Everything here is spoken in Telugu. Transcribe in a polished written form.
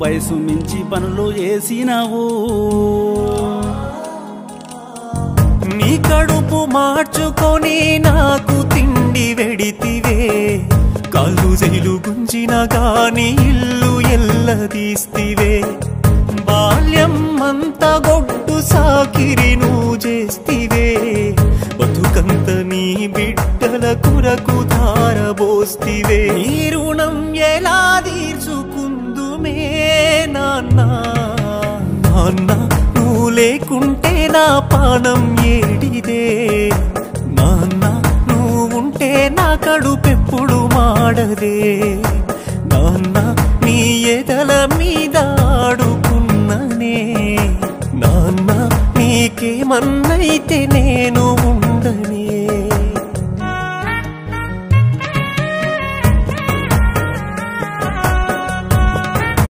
వయసు మించి పనులు చేసినావు నీ కడుపు మార్చుకొని నాకు తిండి వెడితివే కాళ్ళు జైలు గుంజిన గాని ఇల్లు ఎల్లదీస్తివే బాల్యం అంతా గొడ్డు సాకిరి నువ్వు చేస్తివే బతుకంత నీ బిడ్డల కొరకు ధారబోస్తివే నీ రుణం ఎలా తీర్చుకుందుమే నాన్న నాన్న నువ్వు లేకుంటే నా పానం ఏడిదే నాన్న నువ్వు ఉంటే నా కడుపెప్పుడు మాడదే నాన్న నీ ఎదల మీద ఆడుకున్ననే నాన్న నీకేమన్నైతే నేను ఉండనే